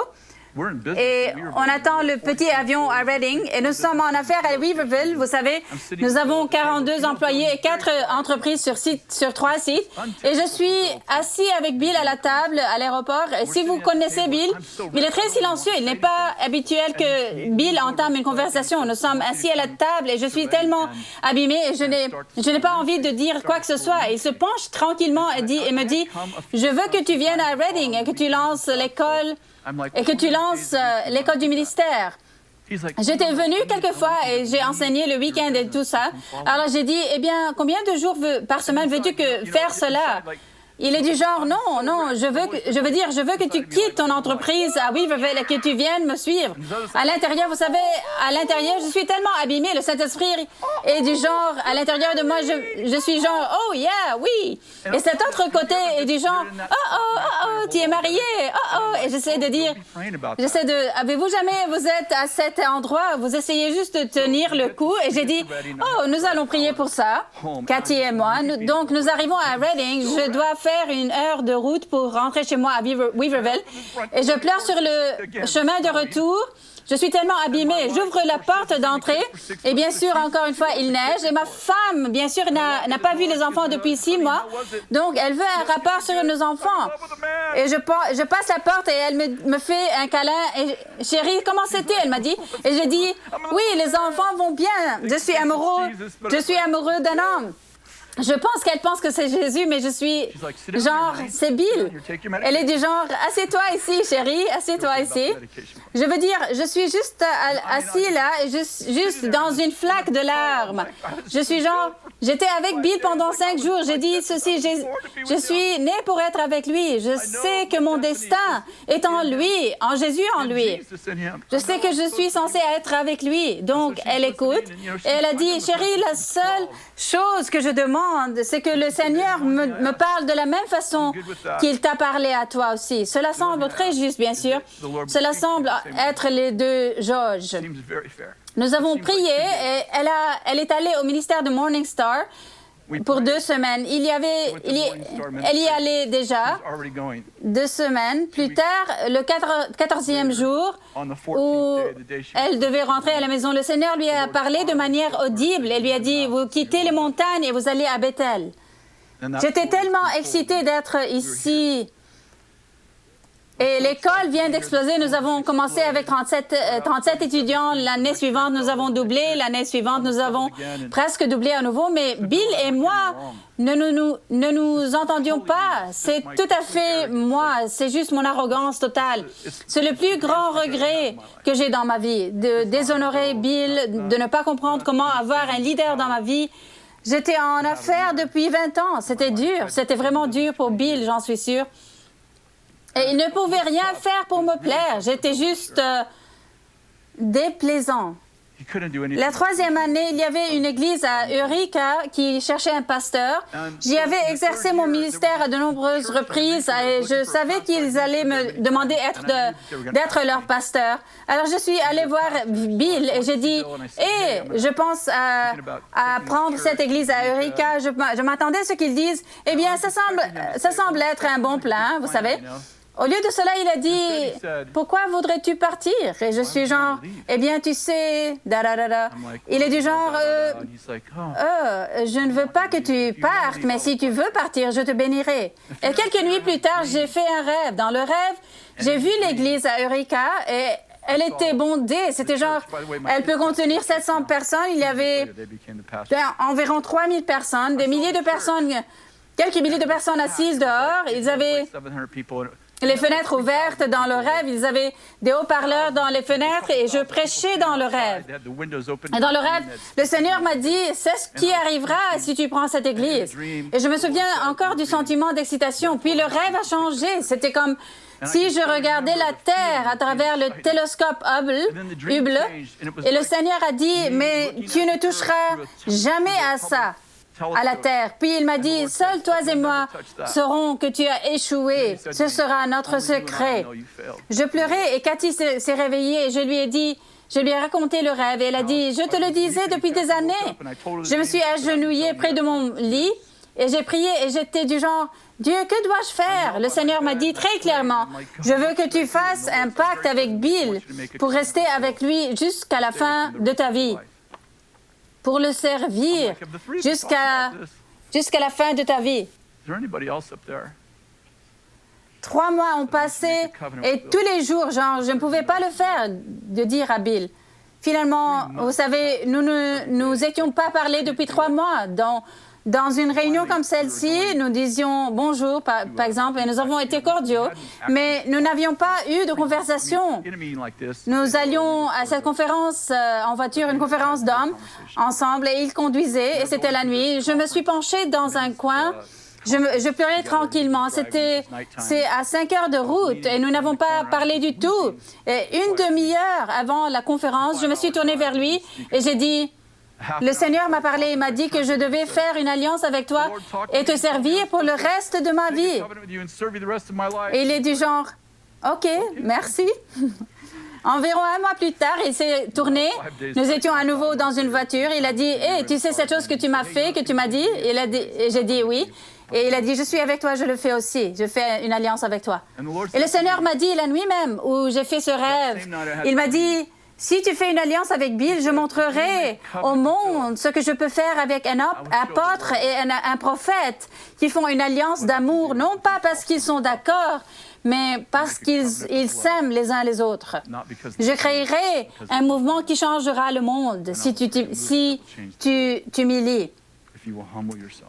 Et on attend le petit avion à Redding et nous sommes en affaires à Weaverville. Vous savez, nous avons 42 employés et 4 entreprises sur 3 sites. Et je suis assis avec Bill à la table à l'aéroport. Et si vous connaissez Bill, il est très silencieux. Il n'est pas habituel que Bill entame une conversation. Nous sommes assis à la table et je suis tellement abîmée et je n'ai pas envie de dire quoi que ce soit. Et il se penche tranquillement et me dit, je veux que tu viennes à Redding et que tu lances l'école du ministère. J'étais venue quelquefois et j'ai enseigné le week-end et tout ça. Alors j'ai dit, eh bien, combien de jours par semaine veux-tu faire cela? Il est du genre, non, non, je veux que tu quittes ton entreprise à Weaverville et que tu viennes me suivre. À l'intérieur, vous savez, à l'intérieur, je suis tellement abîmée. Le Saint-Esprit est du genre, à l'intérieur de moi, je suis genre, oh yeah, oui. Et cet autre côté est du genre, tu es marié, Et j'essaie de dire, avez-vous jamais, vous êtes à cet endroit, vous essayez juste de tenir le coup. Et j'ai dit, nous allons prier pour ça, Cathy et moi. Donc, nous arrivons à Reading. Je dois faire 1 heure de route pour rentrer chez moi à Weaverville. Et je pleure sur le chemin de retour. Je suis tellement abîmée. J'ouvre la porte d'entrée et bien sûr, encore une fois, il neige. Et ma femme, bien sûr, n'a pas vu les enfants depuis 6 mois. Donc, elle veut un rapport sur nos enfants. Et je passe la porte et elle me fait un câlin. Et chérie, comment c'était? Elle m'a dit. Et je dis, oui, les enfants vont bien. Je suis amoureux d'un homme. Je pense qu'elle pense que c'est Jésus, mais je suis genre, c'est Bill. Elle est du genre, assieds-toi ici, chérie, assieds-toi ici. Je veux dire, je suis juste assis là, juste dans une flaque de larmes. Je suis genre, j'étais avec Bill pendant 5 jours. J'ai dit ceci, je suis née pour être avec lui. Je sais que mon destin est en lui, en Jésus en lui. Je sais que je suis censée être avec lui. Donc, elle écoute et elle a dit, chérie, la seule chose que je demande, c'est que le Seigneur me parle de la même façon qu'il t'a parlé à toi aussi. Cela semble très juste, bien sûr. Cela semble être les deux jauges. Nous avons prié et elle est allée au ministère de Morning Star pour 2 semaines. Elle y allait déjà 2 semaines. Plus tard, le 14e jour, où elle devait rentrer à la maison, le Seigneur lui a parlé de manière audible. Elle lui a dit, vous quittez les montagnes et vous allez à Bethel. J'étais tellement excitée d'être ici. Et l'école vient d'exploser. Nous avons commencé avec 37 étudiants. L'année suivante, nous avons doublé. L'année suivante, nous avons presque doublé à nouveau. Mais Bill et moi ne nous entendions pas. C'est tout à fait moi. C'est juste mon arrogance totale. C'est le plus grand regret que j'ai dans ma vie, de déshonorer Bill, de ne pas comprendre comment avoir un leader dans ma vie. J'étais en affaires depuis 20 ans. C'était dur. C'était vraiment dur pour Bill, j'en suis sûre. Et il ne pouvait rien faire pour me plaire. J'étais juste déplaisant. La 3e année, il y avait une église à Eureka qui cherchait un pasteur. J'y avais exercé mon ministère à de nombreuses reprises et je savais qu'ils allaient me demander d'être leur pasteur. Alors, je suis allée voir Bill et j'ai dit, je pense à prendre cette église à Eureka. Je m'attendais à ce qu'ils disent. Eh bien, ça semble être un bon plan, vous savez. Au lieu de cela, il a dit, « Pourquoi voudrais-tu partir? » Et je suis genre, « Eh bien, tu sais, da-da-da-da. » Il est du genre, je ne veux pas que tu partes, mais si tu veux partir, je te bénirai. » Et quelques nuits plus tard, j'ai fait un rêve. Dans le rêve, j'ai vu l'église à Eureka et elle était bondée. C'était genre, elle peut contenir 700 personnes. Il y avait environ 3000 personnes, des milliers de personnes, quelques milliers de personnes assises dehors. Ils avaient les fenêtres ouvertes dans le rêve. Ils avaient des haut-parleurs dans les fenêtres et je prêchais dans le rêve. Et dans le rêve, le Seigneur m'a dit, c'est ce qui arrivera si tu prends cette église. Et je me souviens encore du sentiment d'excitation. Puis le rêve a changé. C'était comme si je regardais la Terre à travers le télescope Hubble. Et le Seigneur a dit, mais tu ne toucheras jamais à ça, à la terre. Puis il m'a dit, seuls toi et moi saurons que tu as échoué. Ce sera notre secret. Je pleurais et Cathy s'est réveillée et je lui ai raconté le rêve et elle a dit, je te le disais depuis des années. Je me suis agenouillée près de mon lit et j'ai prié et j'étais du genre, Dieu, que dois-je faire? Le Seigneur m'a dit très clairement, je veux que tu fasses un pacte avec Bill pour rester avec lui jusqu'à la fin de ta vie. Pour le servir jusqu'à la fin de ta vie. 3 mois ont passé et tous les jours, genre, je ne pouvais pas le faire, de dire à Bill. Finalement, vous savez, nous ne nous étions pas parlé depuis 3 mois. Dans une réunion comme celle-ci, nous disions bonjour, par exemple, et nous avons été cordiaux, mais nous n'avions pas eu de conversation. Nous allions à cette conférence en voiture, une conférence d'hommes, ensemble, et il conduisait, et c'était la nuit. Je me suis penchée dans un coin. Je pleurais tranquillement. C'est à 5 heures de route et nous n'avons pas parlé du tout. Et une demi-heure avant la conférence, je me suis tournée vers lui et j'ai dit, le Seigneur m'a parlé, il m'a dit que je devais faire une alliance avec toi et te servir pour le reste de ma vie. Et il est du genre, OK, merci. Environ un mois plus tard, il s'est tourné. Nous étions à nouveau dans une voiture. Il a dit, « Hey, tu sais cette chose que tu m'as fait, que tu m'as dit? » Et j'ai dit oui. Et il a dit, « Je suis avec toi, je le fais aussi. Je fais une alliance avec toi. » Et le Seigneur m'a dit la nuit même où j'ai fait ce rêve, il m'a dit, « Si tu fais une alliance avec Bill, je montrerai au monde ce que je peux faire avec un apôtre et un prophète qui font une alliance d'amour, non pas parce qu'ils sont d'accord, mais parce qu'ils s'aiment les uns les autres. Je créerai un mouvement qui changera le monde si tu t'humilies. »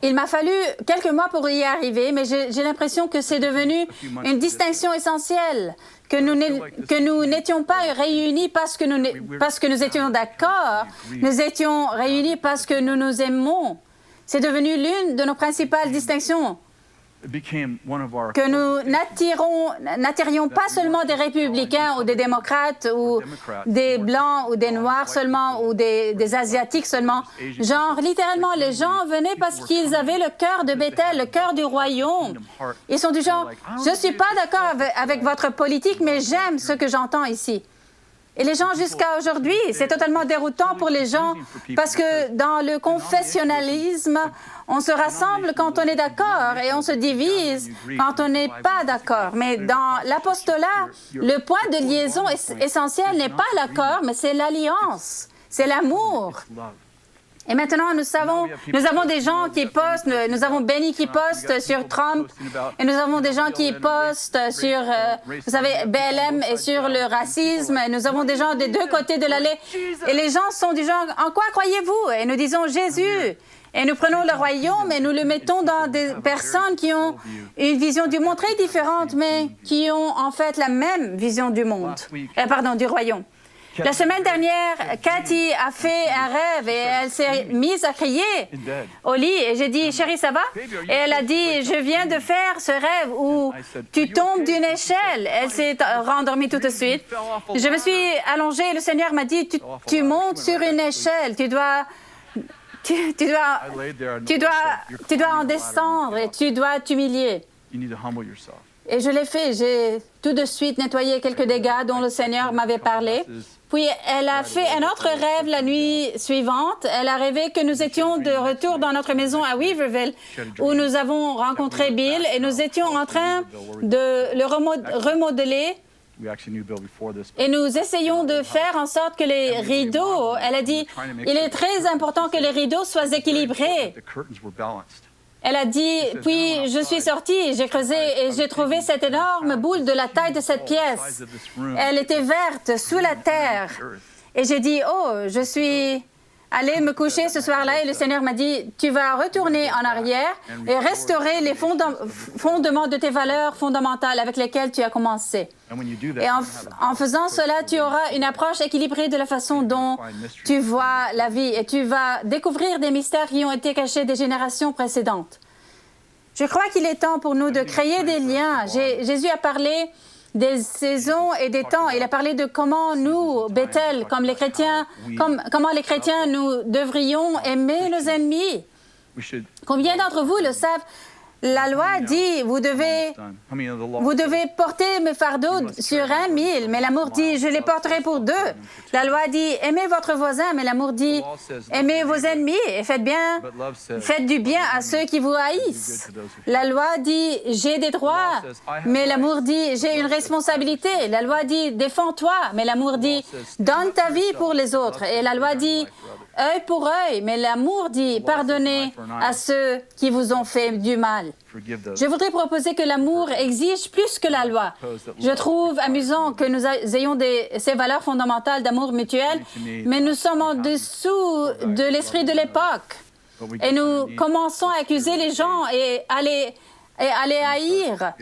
Il m'a fallu quelques mois pour y arriver, mais j'ai l'impression que c'est devenu une distinction essentielle, que nous n'étions pas réunis parce que nous étions d'accord, nous étions réunis parce que nous nous aimons. C'est devenu l'une de nos principales distinctions. Que nous n'attirions pas seulement des républicains ou des démocrates ou des blancs ou des noirs seulement ou des asiatiques seulement. Genre, littéralement, les gens venaient parce qu'ils avaient le cœur de Bethel, le cœur du royaume. Ils sont du genre, je ne suis pas d'accord avec votre politique, mais j'aime ce que j'entends ici. Et les gens jusqu'à aujourd'hui, c'est totalement déroutant pour les gens parce que dans le confessionnalisme, on se rassemble quand on est d'accord et on se divise quand on n'est pas d'accord. Mais dans l'apostolat, le point de liaison essentiel n'est pas l'accord, mais c'est l'alliance, c'est l'amour. Et maintenant, nous avons des gens qui postent, nous avons Benny qui poste sur Trump, et nous avons des gens qui postent sur, vous savez, BLM et sur le racisme, et nous avons des gens des deux côtés de l'allée. Et les gens sont du genre, en quoi croyez-vous? Et nous disons Jésus. Et nous prenons le royaume et nous le mettons dans des personnes qui ont une vision du monde très différente, mais qui ont en fait la même vision du monde, du royaume. La semaine dernière, Cathy a fait un rêve et elle s'est mise à crier au lit. Et j'ai dit, chérie, ça va? Et elle a dit, je viens de faire ce rêve où tu tombes d'une échelle. Elle s'est rendormie tout de suite. Je me suis allongée et le Seigneur m'a dit, tu montes sur une échelle. Tu dois en descendre et tu dois t'humilier. Et je l'ai fait. J'ai tout de suite nettoyé quelques dégâts dont le Seigneur m'avait parlé. Puis, elle a fait un autre rêve la nuit suivante. Elle a rêvé que nous étions de retour dans notre maison à Weaverville, où nous avons rencontré Bill et nous étions en train de le remodeler. Et nous essayons de faire en sorte que les rideaux, elle a dit, il est très important que les rideaux soient équilibrés. Elle a dit, puis je suis sortie, j'ai creusé et j'ai trouvé cette énorme boule de la taille de cette pièce. Elle était verte, sous la terre. Et j'ai dit, oh, je suis allée me coucher ce soir-là et le Seigneur m'a dit, tu vas retourner en arrière et restaurer les fondements de tes valeurs fondamentales avec lesquelles tu as commencé. Et en faisant cela, tu auras une approche équilibrée de la façon dont tu vois la vie et tu vas découvrir des mystères qui ont été cachés des générations précédentes. Je crois qu'il est temps pour nous de créer des liens. Jésus a parlé des saisons et des temps. Il a parlé de comment nous, Bethel, comme les chrétiens, comment les chrétiens, nous devrions aimer nos ennemis. Combien d'entre vous le savent? La loi dit, vous devez porter mes fardeaux sur 1 000, mais l'amour dit, je les porterai pour 2. La loi dit, aimez votre voisin, mais l'amour dit, aimez vos ennemis et faites du bien à ceux qui vous haïssent. La loi dit, j'ai des droits, mais l'amour dit, j'ai une responsabilité. La loi dit, défends-toi, mais l'amour dit, donne ta vie pour les autres. Et la loi dit, œil pour œil, mais l'amour dit, pardonnez à ceux qui vous ont fait du mal. Je voudrais proposer que l'amour exige plus que la loi. Je trouve amusant que nous ayons ces valeurs fondamentales d'amour mutuel, mais nous sommes en dessous de l'esprit de l'époque. Et nous commençons à accuser les gens et à les haïr.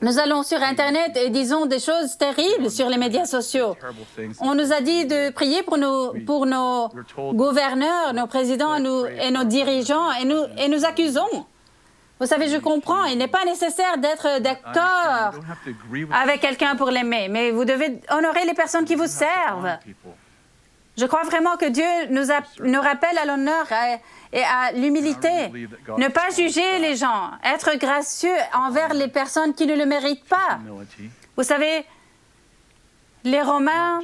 Nous allons sur Internet et disons des choses terribles sur les médias sociaux. On nous a dit de prier pour nos gouverneurs, nos présidents et nos dirigeants, et nous accusons. Vous savez, je comprends, il n'est pas nécessaire d'être d'accord avec quelqu'un pour l'aimer, mais vous devez honorer les personnes qui vous servent. Je crois vraiment que Dieu nous rappelle à l'honneur et à l'humilité. Ne pas juger les gens, être gracieux envers les personnes qui ne le méritent pas. Vous savez, les Romains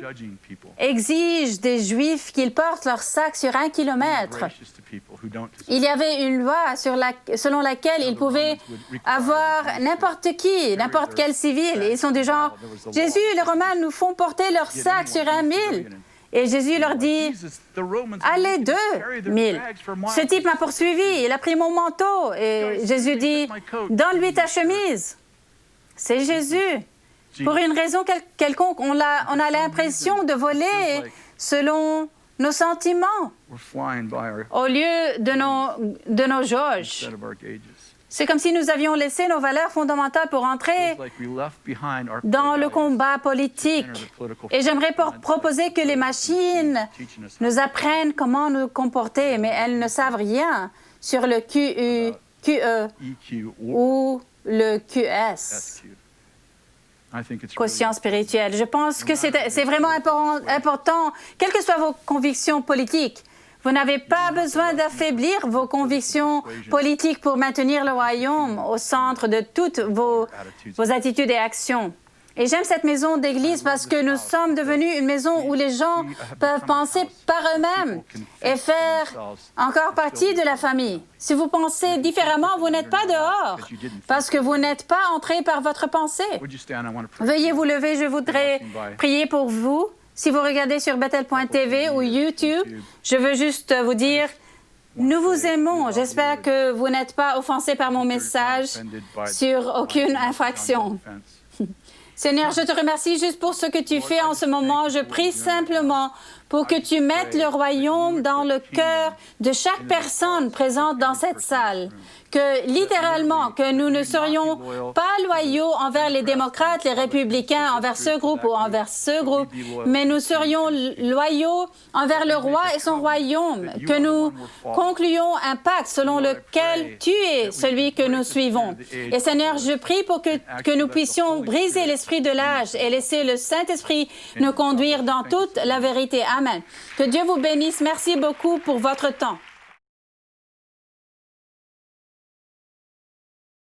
exigent des Juifs qu'ils portent leur sac sur 1 kilomètre. Il y avait une loi selon laquelle ils pouvaient avoir n'importe qui, n'importe quel civil. Ils sont du genre, Jésus, les Romains nous font porter leur sac sur 1 mille. Et Jésus leur dit, allez 2 000. Ce type m'a poursuivi, il a pris mon manteau. Et Jésus dit, donne-lui ta chemise. C'est Jésus. Pour une raison quelconque, on a l'impression de voler selon nos sentiments au lieu de nos jauges. C'est comme si nous avions laissé nos valeurs fondamentales pour entrer dans le combat politique. Et j'aimerais proposer que les machines nous apprennent comment nous comporter, mais elles ne savent rien sur le QE ou le QS. Quotient spirituel. Je pense que c'est vraiment important, quelles que soient vos convictions politiques. Vous n'avez pas besoin d'affaiblir vos convictions politiques pour maintenir le royaume au centre de toutes vos attitudes et actions. Et j'aime cette maison d'église parce que nous sommes devenus une maison où les gens peuvent penser par eux-mêmes et faire encore partie de la famille. Si vous pensez différemment, vous n'êtes pas dehors parce que vous n'êtes pas entré par votre pensée. Veuillez vous lever, je voudrais prier pour vous. Si vous regardez sur Bethel.tv ou YouTube, je veux juste vous dire, nous vous aimons. J'espère que vous n'êtes pas offensés par mon message sur aucune infraction. Seigneur, je te remercie juste pour ce que tu fais en ce moment. Je prie simplement pour que tu mettes le royaume dans le cœur de chaque personne présente dans cette salle. Que littéralement, que nous ne serions pas loyaux envers les démocrates, les républicains, envers ce groupe ou envers ce groupe, mais nous serions loyaux envers le roi et son royaume, que nous concluions un pacte selon lequel tu es celui que nous suivons. Et Seigneur, je prie pour que nous puissions briser l'esprit de l'âge et laisser le Saint-Esprit nous conduire dans toute la vérité. Amen. Que Dieu vous bénisse. Merci beaucoup pour votre temps.